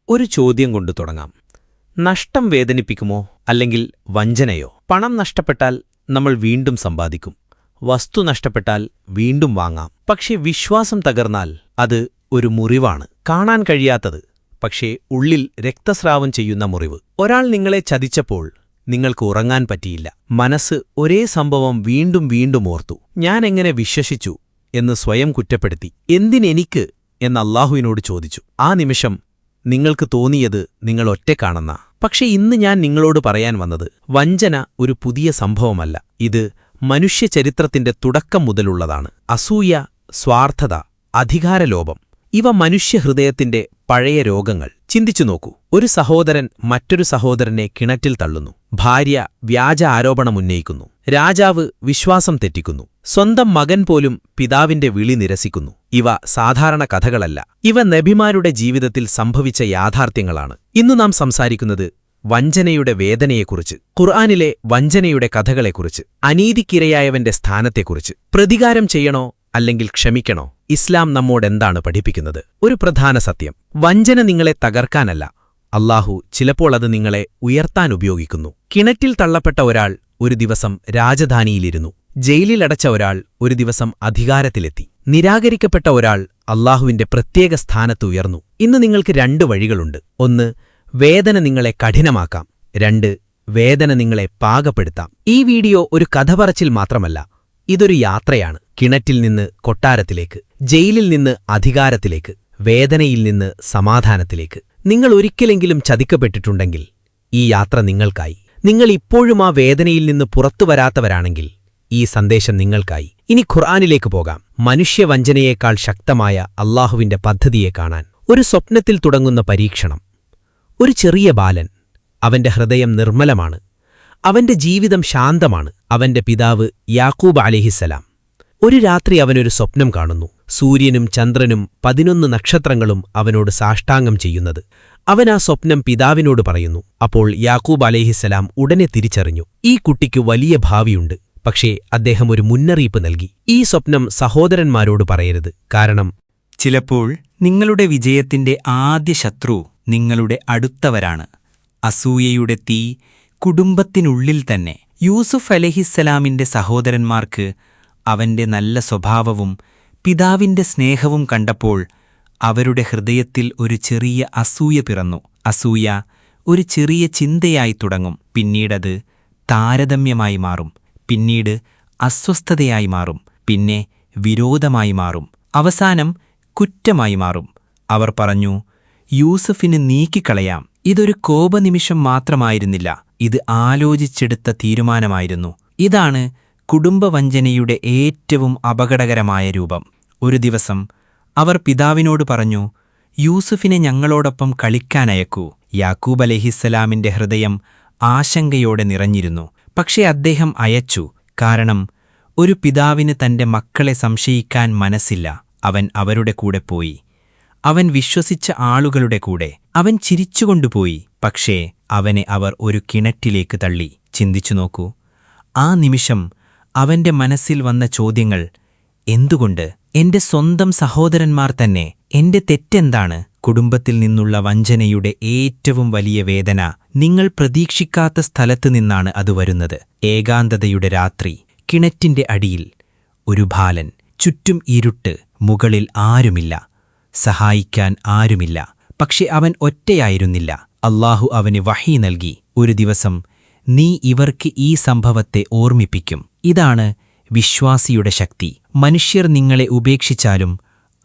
ഒരു ചോദ്യം കൊണ്ട് തുടങ്ങാം. നഷ്ടം വേദനിപ്പിക്കുമോ അല്ലെങ്കിൽ വഞ്ചനയോ? പണം നഷ്ടപ്പെട്ടാൽ നമ്മൾ വീണ്ടും സമ്പാദിക്കും, വസ്തു നഷ്ടപ്പെട്ടാൽ വീണ്ടും വാങ്ങാം. പക്ഷേ വിശ്വാസം തകർന്നാൽ അത് ഒരു മുറിവാണ്, കാണാൻ കഴിയാത്തത്, പക്ഷേ ഉള്ളിൽ രക്തസ്രാവം ചെയ്യുന്ന മുറിവ്. ഒരാൾ നിങ്ങളെ ചതിച്ചപ്പോൾ നിങ്ങൾക്ക് ഉറങ്ങാൻ പറ്റിയില്ല. മനസ്സ് ഒരേ സംഭവം വീണ്ടും വീണ്ടും ഓർത്തു. ഞാനെങ്ങനെ വിശ്വസിച്ചു എന്ന് സ്വയം കുറ്റപ്പെടുത്തി. എന്തിനെനിക്ക് എന്ന് അല്ലാഹുവിനോട് ചോദിച്ചു. ആ നിമിഷം നിങ്ങൾക്ക് തോന്നിയത് നിങ്ങൾ ഒറ്റക്കാണെന്ന. പക്ഷെ ഇന്ന് ഞാൻ നിങ്ങളോട് പറയാൻ വന്നത്, വഞ്ചന ഒരു പുതിയ സംഭവമല്ല. ഇത് മനുഷ്യചരിത്രത്തിന്റെ തുടക്കം മുതലുള്ളതാണ്. അസൂയ, സ്വാർത്ഥത, അധികാരലോഭം, ഇവ മനുഷ്യഹൃദയത്തിന്റെ പഴയ രോഗങ്ങൾ. ചിന്തിച്ചു നോക്കൂ. ഒരു സഹോദരൻ മറ്റൊരു സഹോദരനെ കിണറ്റിൽ തള്ളുന്നു. ഭാര്യ വ്യാജ ആരോപണമുന്നയിക്കുന്നു. രാജാവ് വിശ്വാസം തെറ്റിക്കുന്നു. സ്വന്തം മകൻ പോലും പിതാവിന്റെ വിളി നിരസിക്കുന്നു. ഇവ സാധാരണ കഥകളല്ല. ഇവ നബിമാരുടെ ജീവിതത്തിൽ സംഭവിച്ച യാഥാർത്ഥ്യങ്ങളാണ്. ഇന്നു നാം സംസാരിക്കുന്നത് വഞ്ചനയുടെ വേദനയെക്കുറിച്ച്, ഖുർആനിലെ വഞ്ചനയുടെ കഥകളെക്കുറിച്ച്, അനീതിക്കിരയായവന്റെ സ്ഥാനത്തെക്കുറിച്ച്. പ്രതികാരം ചെയ്യണോ അല്ലെങ്കിൽ ക്ഷമിക്കണോ? ഇസ്ലാം നമ്മോടെന്താണ് പഠിപ്പിക്കുന്നത്? ഒരു പ്രധാന സത്യം: വഞ്ചന നിങ്ങളെ തകർക്കാനല്ല, അല്ലാഹു ചിലപ്പോൾ അത് നിങ്ങളെ ഉയർത്താൻ ഉപയോഗിക്കുന്നു. കിണറ്റിൽ തള്ളപ്പെട്ട ഒരാൾ ഒരു ദിവസം രാജധാനിയിലിരുന്നു. ജയിലിലടച്ച ഒരാൾ ഒരു ദിവസം അധികാരത്തിലെത്തി. നിരാകരിക്കപ്പെട്ട ഒരാൾ അല്ലാഹുവിന്റെ പ്രത്യേക സ്ഥാനത്ത് ഉയർന്നു. ഇന്ന് നിങ്ങൾക്ക് 2 വഴികളുണ്ട്. 1, വേദന നിങ്ങളെ കഠിനമാക്കാം. 2, വേദന നിങ്ങളെ പാകപ്പെടുത്താം. ഈ വീഡിയോ ഒരു കഥ പറച്ചിൽ മാത്രമല്ല, ഇതൊരു യാത്രയാണ്. കിണറ്റിൽ നിന്ന് കൊട്ടാരത്തിലേക്ക്, ജയിലിൽ നിന്ന് അധികാരത്തിലേക്ക്, വേദനയിൽ നിന്ന് സമാധാനത്തിലേക്ക്. നിങ്ങൾ ഒരിക്കലെങ്കിലും ചതിക്കപ്പെട്ടിട്ടുണ്ടെങ്കിൽ ഈ യാത്ര നിങ്ങൾക്കായി. നിങ്ങൾ ഇപ്പോഴും ആ വേദനയിൽ നിന്ന് പുറത്തുവരാത്തവരാണെങ്കിൽ ഈ സന്ദേശം നിങ്ങൾക്കായി. ഇനി ഖുർആനിലേക്ക് പോകാം. മനുഷ്യവഞ്ചനയേക്കാൾ ശക്തമായ അല്ലാഹുവിന്റെ പദ്ധതിയെ കാണാൻ. ഒരു സ്വപ്നത്തിൽ തുടങ്ങുന്ന പരീക്ഷണം. ഒരു ചെറിയ ബാലൻ. അവന്റെ ഹൃദയം നിർമ്മലമാണ്. അവന്റെ ജീവിതം ശാന്തമാണ്. അവന്റെ പിതാവ് യാക്കൂബ് അലൈഹിസ്സലാം. ഒരു രാത്രി അവനൊരു സ്വപ്നം കാണുന്നു. സൂര്യനും ചന്ദ്രനും 11 നക്ഷത്രങ്ങളും അവനോട് സാഷ്ടാംഗം ചെയ്യുന്നത്. അവൻ ആ സ്വപ്നം പിതാവിനോട് പറയുന്നു. അപ്പോൾ യാക്കൂബ് അലൈഹിസ്സലാം ഉടനെ തിരിച്ചറിഞ്ഞു, ഈ കുട്ടിക്ക് വലിയ ഭാവിയുണ്ട്. പക്ഷേ അദ്ദേഹം ഒരു മുന്നറിയിപ്പ് നൽകി: ഈ സ്വപ്നം സഹോദരന്മാരോട് പറയരുത്. കാരണം ചിലപ്പോൾ നിങ്ങളുടെ വിജയത്തിന്റെ ആദ്യ ശത്രു നിങ്ങളുടെ അടുത്തവരാണ്. അസൂയയുടെ തീ കുടുംബത്തിനുള്ളിൽ തന്നെ. യൂസുഫ് അലൈഹിസ്സലാമിന്റെ സഹോദരന്മാർക്ക് അവന്റെ നല്ല സ്വഭാവവും പിതാവിന്റെ സ്നേഹവും കണ്ടപ്പോൾ അവരുടെ ഹൃദയത്തിൽ ഒരു ചെറിയ അസൂയ പിറന്നു. അസൂയ ഒരു ചെറിയ ചിന്തയായി തുടങ്ങും, പിന്നീടത് താരതമ്യമായി മാറും, പിന്നീട് അസ്വസ്ഥതയായി മാറും, പിന്നെ വിരോധമായി മാറും, അവസാനം കുറ്റമായി മാറും. അവർ പറഞ്ഞു, യൂസഫിന് നീക്കിക്കളയാം. ഇതൊരു കോപനിമിഷം മാത്രമായിരുന്നില്ല, ഇത് ആലോചിച്ചെടുത്ത തീരുമാനമായിരുന്നു. ഇതാണ് കുടുംബവഞ്ചനയുടെ ഏറ്റവും അപകടകരമായ രൂപം. ഒരു ദിവസം അവർ പിതാവിനോട് പറഞ്ഞു, യൂസുഫിനെ ഞങ്ങളോടൊപ്പം കളിക്കാനയക്കൂ. യാക്കൂബ് അലൈഹിസ്സലാമിന്റെ ഹൃദയം ആശങ്കയോടെ നിറഞ്ഞിരുന്നു. പക്ഷേ അദ്ദേഹം അയച്ചു. കാരണം ഒരു പിതാവിന് തന്റെ മക്കളെ സംശയിക്കാൻ മനസ്സില്ല. അവൻ അവരുടെ കൂടെ പോയി. അവൻ വിശ്വസിച്ച ആളുകളുടെ കൂടെ. അവൻ ചിരിച്ചുകൊണ്ടുപോയി. പക്ഷേ അവനെ അവർ ഒരു കിണറ്റിലേക്ക് തള്ളി. ചിന്തിച്ചു നോക്കൂ. ആ നിമിഷം അവന്റെ മനസ്സിൽ വന്ന ചോദ്യങ്ങൾ: എന്തുകൊണ്ട്? എന്റെ സ്വന്തം സഹോദരന്മാർ തന്നെ. എന്റെ തെറ്റെന്താണ്? കുടുംബത്തിൽ നിന്നുള്ള വഞ്ചനയുടെ ഏറ്റവും വലിയ വേദന നിങ്ങൾ പ്രതീക്ഷിക്കാത്ത സ്ഥലത്ത് നിന്നാണ് അത് വരുന്നത്. ഏകാന്തതയുടെ രാത്രി. കിണറ്റിന്റെ അടിയിൽ ഒരു ബാലൻ. ചുറ്റും ഇരുട്ട്. മുകളിൽ ആരുമില്ല. സഹായിക്കാൻ ആരുമില്ല. പക്ഷെ അവൻ ഒറ്റയായിരുന്നില്ല. അല്ലാഹു അവന് വഹി നൽകി. ഒരു ദിവസം നീ ഇവർക്ക് ഈ സംഭവത്തെ ഓർമ്മിപ്പിക്കും. ഇതാണ് വിശ്വാസിയുടെ ശക്തി. മനുഷ്യർ നിങ്ങളെ ഉപേക്ഷിച്ചാലും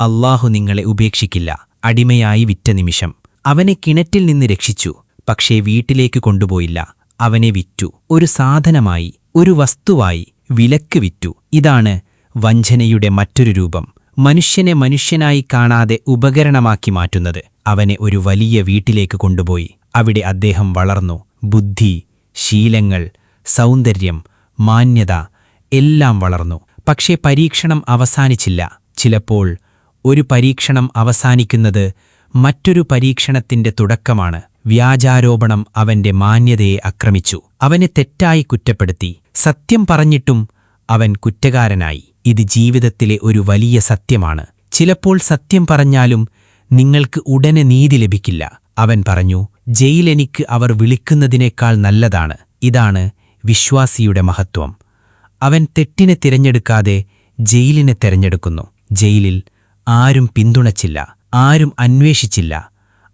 അല്ലാഹു നിങ്ങളെ ഉപേക്ഷിക്കില്ല. അടിമയായി വിറ്റ നിമിഷം. അവനെ കിണറ്റിൽ നിന്ന് രക്ഷിച്ചു. പക്ഷേ വീട്ടിലേക്ക് കൊണ്ടുപോയില്ല. അവനെ വിറ്റു. ഒരു സാധനമായി, ഒരു വസ്തുവായി വിലക്ക് വിറ്റു. ഇതാണ് വഞ്ചനയുടെ മറ്റൊരു രൂപം. മനുഷ്യനെ മനുഷ്യനായി കാണാതെ ഉപകരണമാക്കി മാറ്റുന്നത്. അവനെ ഒരു വലിയ വീട്ടിലേക്ക് കൊണ്ടുപോയി. അവിടെ അദ്ദേഹം വളർന്നു. ബുദ്ധി, ശീലങ്ങൾ, സൗന്ദര്യം, മാന്യത എല്ലാം വളർന്നു. പക്ഷേ പരീക്ഷണം അവസാനിച്ചില്ല. ചിലപ്പോൾ ഒരു പരീക്ഷണം അവസാനിക്കുന്നത് മറ്റൊരു പരീക്ഷണത്തിന്റെ തുടക്കമാണ്. വ്യാജാരോപണം അവന്റെ മാന്യതയെ ആക്രമിച്ചു. അവനെ തെറ്റായി കുറ്റപ്പെടുത്തി. സത്യം പറഞ്ഞിട്ടും അവൻ കുറ്റക്കാരനായി. ഇത് ജീവിതത്തിലെ ഒരു വലിയ സത്യമാണ്. ചിലപ്പോൾ സത്യം പറഞ്ഞാലും നിങ്ങൾക്ക് ഉടനെ നീതി ലഭിക്കില്ല. അവൻ പറഞ്ഞു, ജയിലെനിക്ക് അവർ വിളിക്കുന്നതിനേക്കാൾ നല്ലതാണ്. ഇതാണ് വിശ്വാസിയുടെ മഹത്വം. അവൻ തെറ്റിനെ തിരഞ്ഞെടുക്കാതെ ജയിലിനെ തിരഞ്ഞെടുക്കുന്നു. ജയിലിൽ ആരും പിന്തുണച്ചില്ല, ആരും അന്വേഷിച്ചില്ല,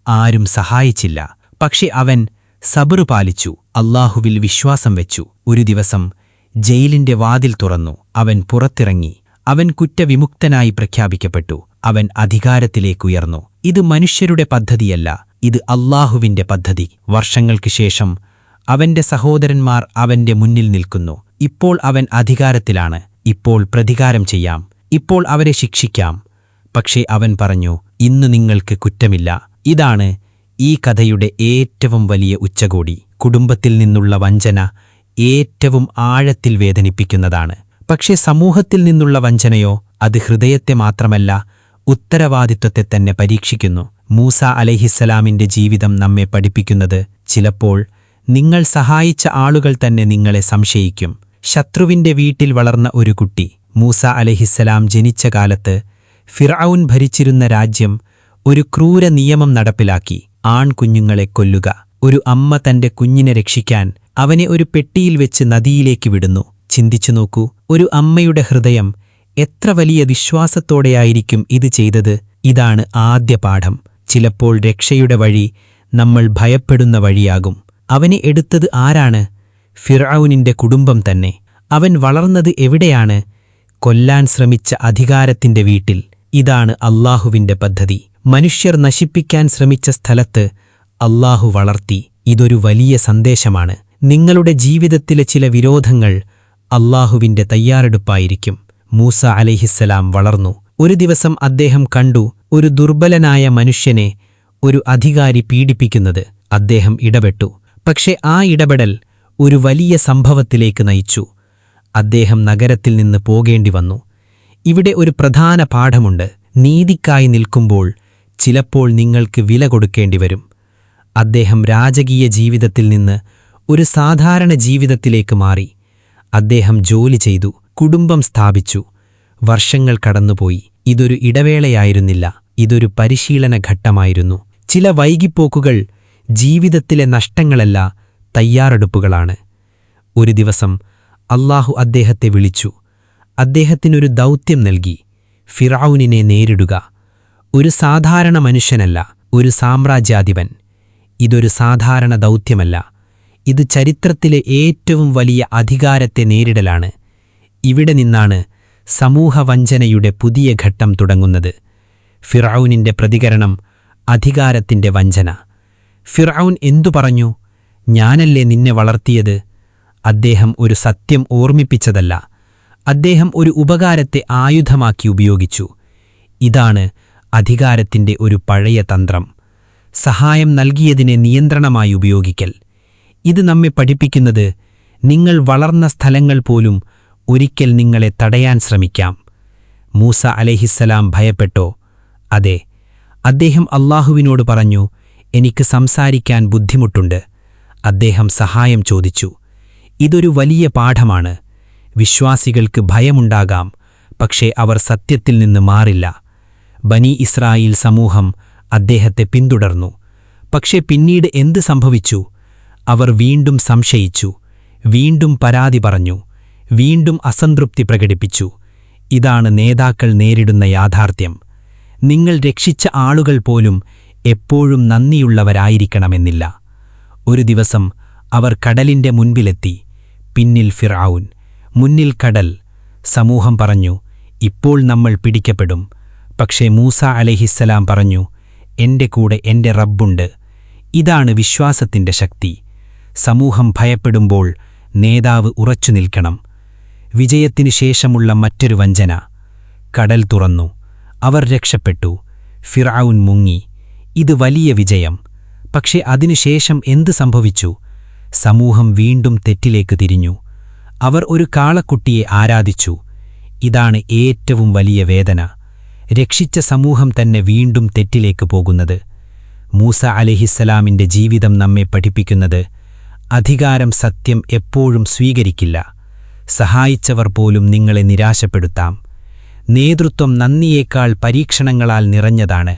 ആരും സഹായിച്ചില്ല. പക്ഷെ അവൻ സബറ് പാലിച്ചു, അല്ലാഹുവിൽ വിശ്വാസം വെച്ചു. ഒരു ദിവസം ജയിലിന്റെ വാതിൽ തുറന്നു. അവൻ പുറത്തിറങ്ങി. അവൻ കുറ്റവിമുക്തനായി പ്രഖ്യാപിക്കപ്പെട്ടു. അവൻ അധികാരത്തിലേക്കുയർന്നു. ഇത് മനുഷ്യരുടെ പദ്ധതിയല്ല, ഇത് അല്ലാഹുവിന്റെ പദ്ധതി. വർഷങ്ങൾക്ക് ശേഷം അവന്റെ സഹോദരന്മാർ അവന്റെ മുന്നിൽ നിൽക്കുന്നു. ഇപ്പോൾ അവൻ അധികാരത്തിലാണ്. ഇപ്പോൾ പ്രതികാരം ചെയ്യാം, ഇപ്പോൾ അവരെ ശിക്ഷിക്കാം. പക്ഷേ അവൻ പറഞ്ഞു, ഇന്ന് നിങ്ങൾക്ക് കുറ്റമില്ല. ഇതാണ് ഈ കഥയുടെ ഏറ്റവും വലിയ ഉച്ചകോടി. കുടുംബത്തിൽ നിന്നുള്ള വഞ്ചന ഏറ്റവും ആഴത്തിൽ വേദനിപ്പിക്കുന്നതാണ്. പക്ഷേ സമൂഹത്തിൽ നിന്നുള്ള വഞ്ചനയോ, അത് ഹൃദയത്തെ മാത്രമല്ല, ഉത്തരവാദിത്വത്തെ തന്നെ പരീക്ഷിക്കുന്നു. മൂസ അലൈഹിസ്സലാമിന്റെ ജീവിതം നമ്മെ പഠിപ്പിക്കുന്നത്, ചിലപ്പോൾ നിങ്ങൾ സഹായിച്ച ആളുകൾ തന്നെ നിങ്ങളെ സംശയിക്കും. ശത്രുവിന്റെ വീട്ടിൽ വളർന്ന ഒരു കുട്ടി. മൂസ അലൈഹിസ്സലാം ജനിച്ച കാലത്ത് ഫിർഔൻ ഭരിച്ചിരുന്ന രാജ്യം ഒരു ക്രൂര നിയമം നടപ്പിലാക്കി. ആൺകുഞ്ഞുങ്ങളെ കൊല്ലുക. ഒരു അമ്മ തന്റെ കുഞ്ഞിനെ രക്ഷിക്കാൻ അവനെ ഒരു പെട്ടിയിൽ വെച്ച് നദിയിലേക്ക് വിടുന്നു. ചിന്തിച്ചു നോക്കൂ, ഒരു അമ്മയുടെ ഹൃദയം എത്ര വലിയ വിശ്വാസത്തോടെയായിരിക്കും ഇത് ചെയ്തത്. ഇതാണ് ആദ്യ പാഠം. ചിലപ്പോൾ രക്ഷയുടെ വഴി നമ്മൾ ഭയപ്പെടുന്ന വഴിയാകും. അവനെ എടുത്തത് ആരാണ്? ഫിർഔനിന്റെ കുടുംബം തന്നെ. അവൻ വളർന്നത് എവിടെയാണ്? കൊല്ലാൻ ശ്രമിച്ച അധികാരത്തിന്റെ വീട്ടിൽ. ഇതാണ് അല്ലാഹുവിന്റെ പദ്ധതി. മനുഷ്യർ നശിപ്പിക്കാൻ ശ്രമിച്ച സ്ഥലത്ത് അല്ലാഹു വളർത്തി. ഇതൊരു വലിയ സന്ദേശമാണ്. നിങ്ങളുടെ ജീവിതത്തിലെ ചില വിരോധങ്ങൾ അല്ലാഹുവിന്റെ തയ്യാറെടുപ്പായിരിക്കും. മൂസ അലൈഹിസ്സലാം വളർന്നു. ഒരു ദിവസം അദ്ദേഹം കണ്ടു, ഒരു ദുർബലനായ മനുഷ്യനെ ഒരു അധികാരി പീഡിപ്പിക്കുന്നത്. അദ്ദേഹം ഇടപെട്ടു. പക്ഷെ ആ ഇടപെടൽ ഒരു വലിയ സംഭവത്തിലേക്ക് നയിച്ചു. അദ്ദേഹം നഗരത്തിൽ നിന്ന് പോകേണ്ടി വന്നു. ഇവിടെ ഒരു പ്രധാന പാഠമുണ്ട്. നീതിക്കായി നിൽക്കുമ്പോൾ ചിലപ്പോൾ നിങ്ങൾക്ക് വില കൊടുക്കേണ്ടി വരും. അദ്ദേഹം രാജകീയ ജീവിതത്തിൽ നിന്ന് ഒരു സാധാരണ ജീവിതത്തിലേക്ക് മാറി. അദ്ദേഹം ജോലി ചെയ്തു, കുടുംബം സ്ഥാപിച്ചു. വർഷങ്ങൾ കടന്നുപോയി. ഇതൊരു ഇടവേളയായിരുന്നില്ല, ഇതൊരു പരിശീലന ഘട്ടമായിരുന്നു. ചില വൈകിപ്പോക്കുകൾ ജീവിതത്തിലെ നഷ്ടങ്ങളല്ല, തയ്യാറെടുപ്പുകളാണ്. ഒരു ദിവസം അല്ലാഹു അദ്ദേഹത്തെ വിളിച്ചു. അദ്ദേഹത്തിനൊരു ദൗത്യം നൽകി. ഫിർഔനിനെ നേരിടുക. ഒരു സാധാരണ മനുഷ്യനല്ല, ഒരു സാമ്രാജ്യാധിപൻ. ഇതൊരു സാധാരണ ദൗത്യമല്ല, ഇത് ചരിത്രത്തിലെ ഏറ്റവും വലിയ അധികാരത്തെ നേരിടലാണ്. ഇവിടെ നിന്നാണ് സമൂഹവഞ്ചനയുടെ പുതിയ ഘട്ടം തുടങ്ങുന്നത്. ഫിർഔനിന്റെ പ്രതികരണം, അധികാരത്തിന്റെ വഞ്ചന. ഫിർഔൻ എന്തു പറഞ്ഞു? ഞാനല്ലേ നിന്നെ വളർത്തിയത്. അദ്ദേഹം ഒരു സത്യം ഓർമ്മിപ്പിച്ചതല്ല, അദ്ദേഹം ഒരു ഉപകാരത്തെ ആയുധമാക്കി ഉപയോഗിച്ചു. ഇതാണ് അധികാരത്തിന്റെ ഒരു പഴയ തന്ത്രം. സഹായം നൽകിയതിനെ നിയന്ത്രണമായി ഉപയോഗിക്കൽ. ഇത് നമ്മെ പഠിപ്പിക്കുന്നത്, നിങ്ങൾ വളർന്ന സ്ഥലങ്ങൾ പോലും ഒരിക്കൽ നിങ്ങളെ തടയാൻ ശ്രമിക്കാം. മൂസ അലൈഹിസ്സലാം ഭയപ്പെട്ടോ? അതെ. അദ്ദേഹം അല്ലാഹുവിനോട് പറഞ്ഞു, എനിക്ക് സംസാരിക്കാൻ ബുദ്ധിമുട്ടുണ്ട്. അദ്ദേഹം സഹായം ചോദിച്ചു. ഇതൊരു വലിയ പാഠമാണ്. വിശ്വാസികൾക്ക് ഭയമുണ്ടാകാം, പക്ഷേ അവർ സത്യത്തിൽ നിന്ന് മാറില്ല. ബനി ഇസ്രായേൽ സമൂഹം അദ്ദേഹത്തെ പിന്തുടർന്നു. പക്ഷേ പിന്നീട് എന്ത് സംഭവിച്ചു? അവർ വീണ്ടും സംശയിച്ചു, വീണ്ടും പരാതി പറഞ്ഞു, വീണ്ടും അസംതൃപ്തി പ്രകടിപ്പിച്ചു. ഇതാണ് നേതാക്കൾ നേരിടുന്ന യാഥാർത്ഥ്യം. നിങ്ങൾ രക്ഷിച്ച ആളുകൾ പോലും എപ്പോഴും നന്ദിയുള്ളവരായിരിക്കണമെന്നില്ല. ഒരു ദിവസം അവർ കടലിന്റെ മുൻപിലെത്തി. പിന്നിൽ ഫിർഔൻ, മുന്നിൽ കടൽ. സമൂഹം പറഞ്ഞു, ഇപ്പോൾ നമ്മൾ പിടിക്കപ്പെടും. പക്ഷേ മൂസ അലൈഹിസ്സലാം പറഞ്ഞു, എന്റെ കൂടെ എന്റെ റബ്ബുണ്ട്. ഇതാണ് വിശ്വാസത്തിന്റെ ശക്തി. സമൂഹം ഭയപ്പെടുമ്പോൾ നേതാവ് ഉറച്ചു നിൽക്കണം. വിജയത്തിനു ശേഷമുള്ള മറ്റൊരു വഞ്ചന. കടൽ തുറന്നു. അവർ രക്ഷപ്പെട്ടു. ഫിർഔൻ മുങ്ങി. ഇത് വലിയ വിജയം. പക്ഷേ അതിനുശേഷം എന്ത് സംഭവിച്ചു? സമൂഹം വീണ്ടും തെറ്റിലേക്ക് തിരിഞ്ഞു. അവർ ഒരു കാളക്കുട്ടിയെ ആരാധിച്ചു. ഇതാണ് ഏറ്റവും വലിയ വേദന. രക്ഷിച്ച സമൂഹം തന്നെ വീണ്ടും തെറ്റിലേക്ക് പോകുന്നത്. മൂസ അലൈഹിസ്സലാമിന്റെ ജീവിതം നമ്മെ പഠിപ്പിക്കുന്നത്, അധികാരം സത്യം എപ്പോഴും സ്വീകരിക്കില്ല. സഹായിച്ചവർ പോലും നിങ്ങളെ നിരാശപ്പെടുത്താം. നേതൃത്വം നന്ദിയേക്കാൾ പരീക്ഷണങ്ങളാൽ നിറഞ്ഞതാണ്.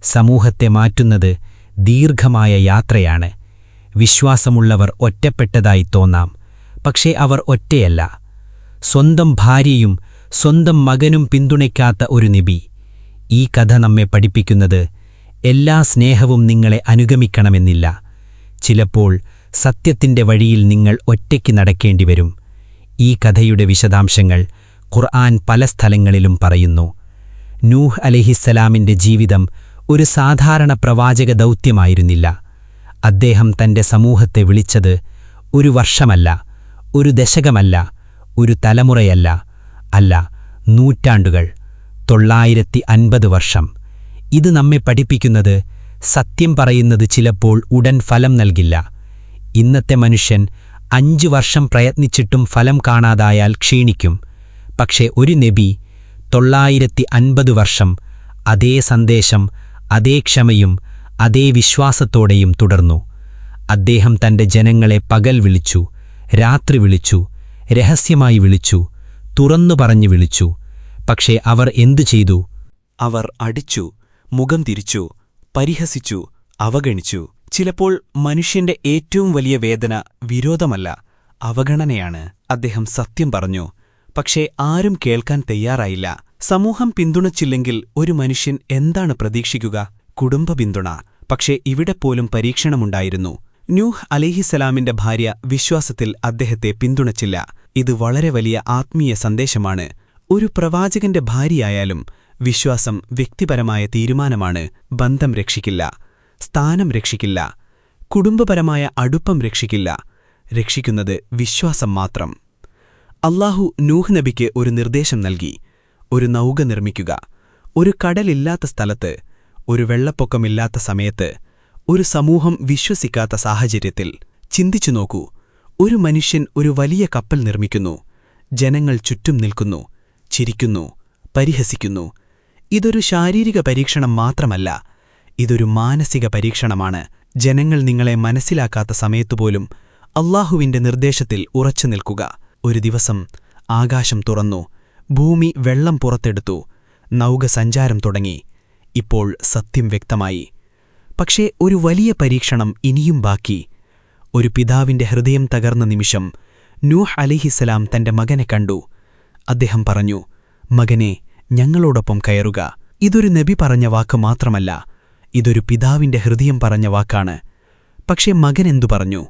സമൂഹത്തെ മാറ്റുന്നത് ദീർഘമായ യാത്രയാണ്. വിശ്വാസമുള്ളവർ ഒറ്റപ്പെട്ടതായി തോന്നാം, പക്ഷേ അവർ ഒറ്റയല്ല. സ്വന്തം ഭാര്യയും സ്വന്തം മകനും പിന്തുണയ്ക്കാത്ത ഒരു നബി. ഈ കഥ നമ്മെ പഠിപ്പിക്കുന്നത് എല്ലാ സ്നേഹവും നിങ്ങളെ അനുഗമിക്കണമെന്നില്ല. ചിലപ്പോൾ സത്യത്തിന്റെ വഴിയിൽ നിങ്ങൾ ഒറ്റയ്ക്ക് നടക്കേണ്ടിവരും. ഈ കഥയുടെ വിശദാംശങ്ങൾ ഖുർആൻ പല സ്ഥലങ്ങളിലും പറയുന്നു. നൂഹ് അലൈഹിസ്സലാമിന്റെ ജീവിതം ഒരു സാധാരണ പ്രവാചക ദൗത്യമായിരുന്നില്ല. അദ്ദേഹം തന്റെ സമൂഹത്തെ വിളിച്ചത് ഒരു വർഷമല്ല, ഒരു ദശകമല്ല, ഒരു തലമുറയല്ല, അല്ല, നൂറ്റാണ്ടുകൾ, 950 വർഷം. ഇത് നമ്മെ പഠിപ്പിക്കുന്നത് സത്യം പറയുന്നത് ചിലപ്പോൾ ഉടൻ ഫലം നൽകില്ല. ഇന്നത്തെ മനുഷ്യൻ 5 വർഷം പ്രയത്നിച്ചിട്ടും ഫലം കാണാതായാൽ ക്ഷീണിക്കും. പക്ഷേ ഒരു നബി 950 വർഷം അതേ സന്ദേശം, അതേ ക്ഷമയും അതേ വിശ്വാസത്തോടെയും തുടർന്നു. അദ്ദേഹം തന്റെ ജനങ്ങളെ പകൽ വിളിച്ചു, രാത്രി വിളിച്ചു, രഹസ്യമായി വിളിച്ചു, തുറന്നു പറഞ്ഞു വിളിച്ചു. പക്ഷേ അവർ എന്തു ചെയ്തു? അവർ അടിച്ചു, മുഖം തിരിച്ചു, പരിഹസിച്ചു, അവഗണിച്ചു. ചിലപ്പോൾ മനുഷ്യന്റെ ഏറ്റവും വലിയ വേദന വിരോധമല്ല, അവഗണനയാണ്. അദ്ദേഹം സത്യം പറഞ്ഞു, പക്ഷേ ആരും കേൾക്കാൻ തയ്യാറായില്ല. സമൂഹം പിന്തുണച്ചില്ലെങ്കിൽ ഒരു മനുഷ്യൻ എന്താണ് പ്രതീക്ഷിക്കുക? കുടുംബ പിന്തുണ. പക്ഷേ ഇവിടെ പോലും പരീക്ഷണമുണ്ടായിരുന്നു. നൂഹ് അലൈഹിസ്സലാമിന്റെ ഭാര്യ വിശ്വാസത്തിൽ അദ്ദേഹത്തെ പിന്തുണച്ചില്ല. ഇത് വളരെ വലിയ ആത്മീയ സന്ദേശമാണ്. ഒരു പ്രവാചകന്റെ ഭാര്യയായാലും വിശ്വാസം വ്യക്തിപരമായ തീരുമാനമാണ്. ബന്ധം രക്ഷിക്കില്ല, സ്ഥാനം രക്ഷിക്കില്ല, കുടുംബപരമായ അടുപ്പം രക്ഷിക്കില്ല. രക്ഷിക്കുന്നത് വിശ്വാസം മാത്രം. അല്ലാഹു നൂഹ് നബിക്ക് ഒരു നിർദ്ദേശം നൽകി. ഒരു നൗക നിർമ്മിക്കുക. ഒരു കടലില്ലാത്ത സ്ഥലത്ത്, ഒരു വെള്ളപ്പൊക്കമില്ലാത്ത സമയത്ത്, ഒരു സമൂഹം വിശ്വസിക്കാത്ത സാഹചര്യത്തിൽ. ചിന്തിച്ചു നോക്കൂ, ഒരു മനുഷ്യൻ ഒരു വലിയ കപ്പൽ നിർമ്മിക്കുന്നു. ജനങ്ങൾ ചുറ്റും നിൽക്കുന്നു, ചിരിക്കുന്നു, പരിഹസിക്കുന്നു. ഇതൊരു ശാരീരിക പരീക്ഷണം മാത്രമല്ല, ഇതൊരു മാനസിക പരീക്ഷണമാണ്. ജനങ്ങൾ നിങ്ങളെ മനസ്സിലാക്കാത്ത സമയത്തുപോലും അല്ലാഹുവിന്റെ നിർദ്ദേശത്തിൽ ഉറച്ചു നിൽക്കുക. ഒരു ദിവസം ആകാശം തുറന്നു, ഭൂമി വെള്ളം പുറത്തെടുത്തു, നൗക സഞ്ചാരം തുടങ്ങി. ഇപ്പോൾ സത്യം വ്യക്തമായി. പക്ഷേ ഒരു വലിയ പരീക്ഷണം ഇനിയും ബാക്കി. ഒരു പിതാവിന്റെ ഹൃദയം തകർന്ന നിമിഷം നൂഹ് അലൈഹിസ്സലാം തന്റെ മകനെ കണ്ടു. അദ്ദേഹം പറഞ്ഞു, മകനെ, ഞങ്ങളോടൊപ്പം കയറുക. ഇതൊരു നബി പറഞ്ഞ വാക്ക് മാത്രമല്ല, ഇതൊരു പിതാവിന്റെ ഹൃദയം പറഞ്ഞ വാക്കാണ്. പക്ഷേ മകൻ എന്തു പറഞ്ഞു?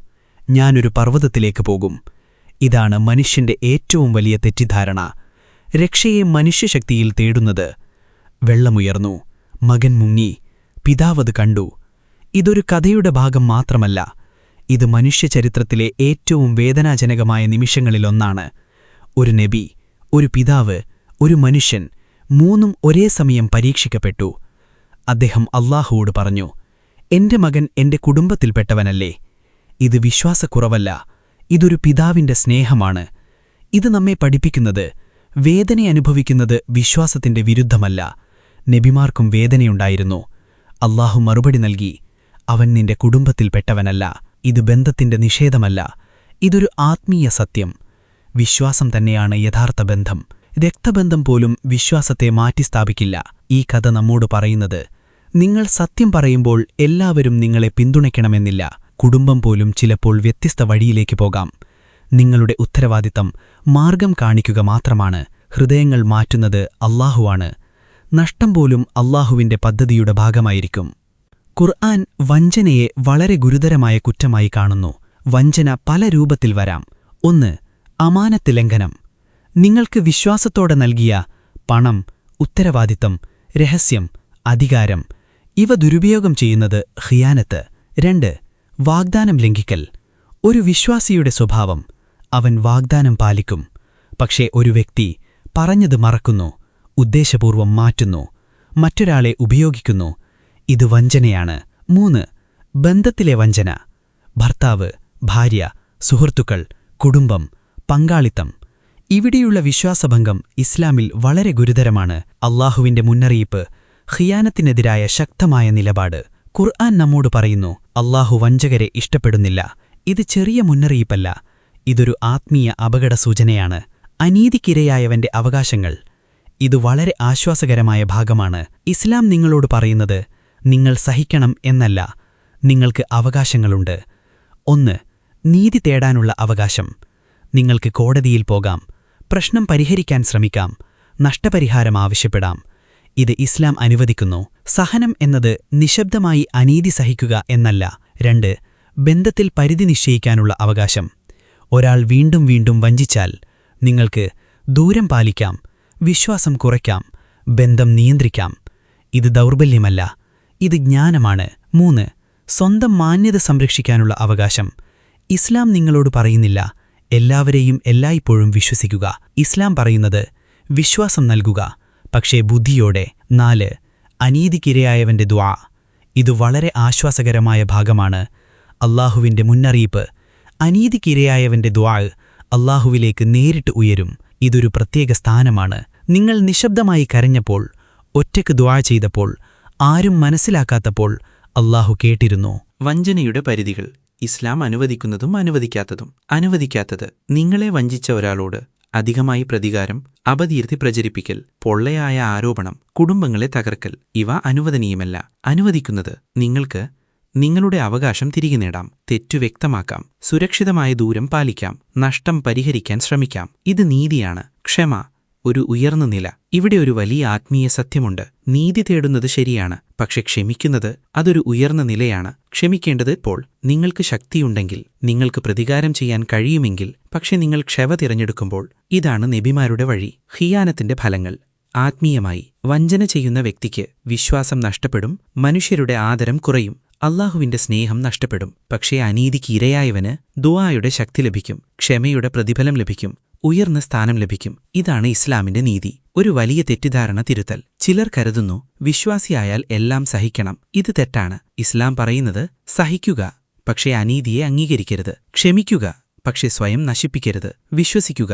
ഞാനൊരു പർവ്വതത്തിലേക്ക് പോകും. ഇതാണ് മനുഷ്യന്റെ ഏറ്റവും വലിയ തെറ്റിദ്ധാരണ. രക്ഷയെ മനുഷ്യശക്തിയിൽ തേടുന്നത്. വെള്ളമുയർന്നു, മകൻ മുങ്ങി, പിതാവത് കണ്ടു. ഇതൊരു കഥയുടെ ഭാഗം മാത്രമല്ല, ഇത് മനുഷ്യചരിത്രത്തിലെ ഏറ്റവും വേദനാജനകമായ നിമിഷങ്ങളിലൊന്നാണ്. ഒരു നബി, ഒരു പിതാവ്, ഒരു മനുഷ്യൻ, മൂന്നും ഒരേ സമയം പരീക്ഷിക്കപ്പെട്ടു. അദ്ദേഹം അല്ലാഹുവോട് പറഞ്ഞു, എന്റെ മകൻ എന്റെ കുടുംബത്തിൽപ്പെട്ടവനല്ലേ? ഇത് വിശ്വാസക്കുറവല്ല, ഇതൊരു പിതാവിന്റെ സ്നേഹമാണ്. ഇത് നമ്മെ പഠിപ്പിക്കുന്നത് വേദന അനുഭവിക്കുന്നത് വിശ്വാസത്തിന്റെ വിരുദ്ധമല്ല. നബിമാർക്കും വേദനയുണ്ടായിരുന്നു. അല്ലാഹു മറുപടി നൽകി, അവൻ നിന്റെ കുടുംബത്തിൽപ്പെട്ടവനല്ല. ഇത് ബന്ധത്തിന്റെ നിഷേധമല്ല, ഇതൊരു ആത്മീയ സത്യം. വിശ്വാസം തന്നെയാണ് യഥാർത്ഥ ബന്ധം. രക്തബന്ധം പോലും വിശ്വാസത്തെ മാറ്റിസ്ഥാപിക്കില്ല. ഈ കഥ നമ്മോട് പറയുന്നത്, നിങ്ങൾ സത്യം പറയുമ്പോൾ എല്ലാവരും നിങ്ങളെ പിന്തുണയ്ക്കണമെന്നില്ല. കുടുംബം പോലും ചിലപ്പോൾ വ്യത്യസ്ത വഴിയിലേക്ക് പോകാം. നിങ്ങളുടെ ഉത്തരവാദിത്തം മാർഗം കാണിക്കുക മാത്രമാണ്. ഹൃദയങ്ങൾ മാറ്റുന്നത് അല്ലാഹുവാണ്. നഷ്ടം പോലും അല്ലാഹുവിന്റെ പദ്ധതിയുടെ ഭാഗമായിരിക്കും. ഖുർആൻ വഞ്ചനയെ വളരെ ഗുരുതരമായ കുറ്റമായി കാണുന്നു. വഞ്ചന പല രൂപത്തിൽ വരാം. 1. അമാനത്ത് ലംഘനം. നിങ്ങൾക്ക് വിശ്വാസത്തോടെ നൽകിയ പണം, ഉത്തരവാദിത്തം, രഹസ്യം, അധികാരം ഇവ ദുരുപയോഗം ചെയ്യുന്നത് ഖിയാനത്ത്. 2. വാഗ്ദാനം ലംഘിക്കൽ. ഒരു വിശ്വാസിയുടെ സ്വഭാവം, അവൻ വാഗ്ദാനം പാലിക്കും. പക്ഷേ ഒരു വ്യക്തി പറഞ്ഞത് മറക്കുന്നു, ഉദ്ദേശപൂർവം മാറ്റുന്നു, മറ്റൊരാളെ ഉപയോഗിക്കുന്നു. ഇത് വഞ്ചനയാണ്. 3. ബന്ധത്തിലെ വഞ്ചന. ഭർത്താവ്, ഭാര്യ, സുഹൃത്തുക്കൾ, കുടുംബം, പങ്കാളിത്തം. ഇവിടെയുള്ള വിശ്വാസഭംഗം ഇസ്ലാമിൽ വളരെ ഗുരുതരമാണ്. അല്ലാഹുവിന്റെ മുന്നറിയിപ്പ്, ഖിയാനത്തിനെതിരായ ശക്തമായ നിലപാട്. ഖുർആൻ നമ്മോട് പറയുന്നു, അല്ലാഹു വഞ്ചകരെ ഇഷ്ടപ്പെടുന്നില്ല. ഇത് ചെറിയ മുന്നറിയിപ്പല്ല, ഇതൊരു ആത്മീയ അപകട സൂചനയാണ്. അനീതിക്കിരയായവന്റെ അവകാശങ്ങൾ. ഇത് വളരെ ആശ്വാസകരമായ ഭാഗമാണ്. ഇസ്ലാം നിങ്ങളോട് പറയുന്നത് നിങ്ങൾ സഹിക്കണം എന്നല്ല, നിങ്ങൾക്ക് അവകാശങ്ങളുണ്ട്. 1. നീതി തേടാനുള്ള അവകാശം. നിങ്ങൾക്ക് കോടതിയിൽ പോകാം, പ്രശ്നം പരിഹരിക്കാൻ ശ്രമിക്കാം, നഷ്ടപരിഹാരം ആവശ്യപ്പെടാം. ഇത് ഇസ്ലാം അനുവദിക്കുന്നു. സഹനം എന്നത് നിശബ്ദമായി അനീതി സഹിക്കുക എന്നല്ല. 2. ബന്ധത്തിൽ പരിധി നിശ്ചയിക്കാനുള്ള അവകാശം. ഒരാൾ വീണ്ടും വീണ്ടും വഞ്ചിച്ചാൽ നിങ്ങൾക്ക് ദൂരം പാലിക്കാം, വിശ്വാസം കുറയ്ക്കാം, ബന്ധം നിയന്ത്രിക്കാം. ഇത് ദൗർബല്യമല്ല, ഇത് ജ്ഞാനമാണ്. 3. സ്വന്തം മാന്യത സംരക്ഷിക്കാനുള്ള അവകാശം. ഇസ്ലാം നിങ്ങളോട് പറയുന്നില്ല എല്ലാവരെയും എല്ലായ്പ്പോഴും വിശ്വസിക്കുക. ഇസ്ലാം പറയുന്നത് വിശ്വാസം നൽകുക, പക്ഷേ ബുദ്ധിയോടെ. 4. അനീതിക്കിരയായവന്റെ ദുആ. ഇത് വളരെ ആശ്വാസകരമായ ഭാഗമാണ്. അല്ലാഹുവിന്റെ മുന്നറിയിപ്പ്. അനീതിക്കിരയായവന്റെ ദുആ അല്ലാഹുവിലേക്ക് നേരിട്ട് ഉയരും. ഇതൊരു പ്രത്യേക സ്ഥാനമാണ്. നിങ്ങൾ നിശബ്ദമായി കരഞ്ഞപ്പോൾ, ഒറ്റയ്ക്ക് ദുആ ചെയ്തപ്പോൾ, ആരും മനസ്സിലാക്കാത്തപ്പോൾ അല്ലാഹു കേട്ടിരുന്നു. വഞ്ചനയുടെ പരിധികൾ. ഇസ്ലാം അനുവദിക്കുന്നതും അനുവദിക്കാത്തതും. അനുവദിക്കാത്തത്: നിങ്ങളെ വഞ്ചിച്ച ഒരാളോട് അധികമായി പ്രതികാരം, അപകീർത്തി പ്രചരിപ്പിക്കൽ, പൊള്ളയായ ആരോപണം, കുടുംബങ്ങളെ തകർക്കൽ. ഇവ അനുവദനീയമല്ല. അനുവദിക്കുന്നത്: നിങ്ങൾക്ക് നിങ്ങളുടെ അവകാശം തിരികെ നേടാം, തെറ്റു വ്യക്തമാക്കാം, സുരക്ഷിതമായ ദൂരം പാലിക്കാം, നഷ്ടം പരിഹരിക്കാൻ ശ്രമിക്കാം. ഇത് നീതിയാണ്. ക്ഷമ ഒരു ഉയർന്ന നില. ഇവിടെ ഒരു വലിയ ആത്മീയ സത്യമുണ്ട്. നീതി തേടുന്നത് ശരിയാണ്, പക്ഷെ ക്ഷമിക്കുന്നത് അതൊരു ഉയർന്ന നിലയാണ്. ക്ഷമിക്കേണ്ടത് ഇപ്പോൾ. നിങ്ങൾക്ക് ശക്തിയുണ്ടെങ്കിൽ, നിങ്ങൾക്ക് പ്രതികാരം ചെയ്യാൻ കഴിയുമെങ്കിൽ. പക്ഷെ നിങ്ങൾ ക്ഷമ തിരഞ്ഞെടുക്കുമ്പോൾ. ഇതാണ് നബിമാരുടെ വഴി. ഖിയാനത്തിന്റെ ഫലങ്ങൾ. ആത്മീയമായി, വഞ്ചന ചെയ്യുന്ന വ്യക്തിക്ക് വിശ്വാസം നഷ്ടപ്പെടും, മനുഷ്യരുടെ ആദരം കുറയും, അല്ലാഹുവിന്റെ സ്നേഹം നഷ്ടപ്പെടും. പക്ഷേ അനീതിക്ക് ഇരയായവന് ദുആയുടെ ശക്തി ലഭിക്കും, ക്ഷമയുടെ പ്രതിഫലം ലഭിക്കും, ഉയർന്ന സ്ഥാനം ലഭിക്കും. ഇതാണ് ഇസ്ലാമിന്റെ നീതി. ഒരു വലിയ തെറ്റിദ്ധാരണ തിരുത്തൽ. ചിലർ കരുതുന്നു വിശ്വാസിയായാൽ എല്ലാം സഹിക്കണം. ഇത് തെറ്റാണ്. ഇസ്ലാം പറയുന്നത് സഹിക്കുക, പക്ഷേ അനീതിയെ അംഗീകരിക്കരുത്. ക്ഷമിക്കുക, പക്ഷേ സ്വയം നശിപ്പിക്കരുത്. വിശ്വസിക്കുക,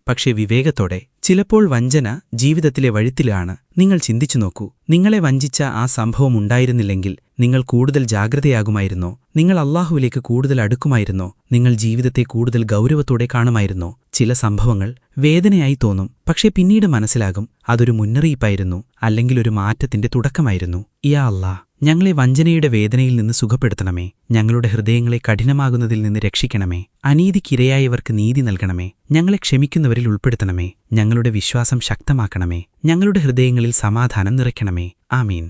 പക്ഷേ വിവേകത്തോടെ. ചിലപ്പോൾ വഞ്ചന ജീവിതത്തിലെ വഴിത്തിലാണ്. നിങ്ങൾ ചിന്തിച്ചു നോക്കൂ, നിങ്ങളെ വഞ്ചിച്ച ആ സംഭവം ഉണ്ടായിരുന്നില്ലെങ്കിൽ നിങ്ങൾ കൂടുതൽ ജാഗ്രതയാകുമായിരുന്നോ? നിങ്ങൾ അല്ലാഹുവിലേക്ക് കൂടുതൽ അടുക്കുമായിരുന്നോ? നിങ്ങൾ ജീവിതത്തെ കൂടുതൽ ഗൗരവത്തോടെ കാണുമായിരുന്നോ? ചില സംഭവങ്ങൾ വേദനയായി തോന്നും, പക്ഷേ പിന്നീട് മനസ്സിലാകും അതൊരു മുന്നറിയിപ്പായിരുന്നു, അല്ലെങ്കിൽ ഒരു മാറ്റത്തിന്റെ തുടക്കമായിരുന്നു. യാ അല്ലാഹ്, ഞങ്ങളെ വഞ്ചനയുടെ വേദനയിൽ നിന്ന് സുഖപ്പെടുത്തണമേ. ഞങ്ങളുടെ ഹൃദയങ്ങളെ കഠിനമാകുന്നതിൽ നിന്ന് രക്ഷിക്കണമേ. അനീതിക്കിരയായവർക്ക് നീതി നൽകണമേ. ഞങ്ങളെ ക്ഷമിക്കുന്നവരിൽ ഉൾപ്പെടുത്തണമേ. ഞങ്ങളുടെ വിശ്വാസം ശക്തമാക്കണമേ. ഞങ്ങളുടെ ഹൃദയങ്ങളിൽ സമാധാനം നിറയ്ക്കണമേ. ആമീൻ.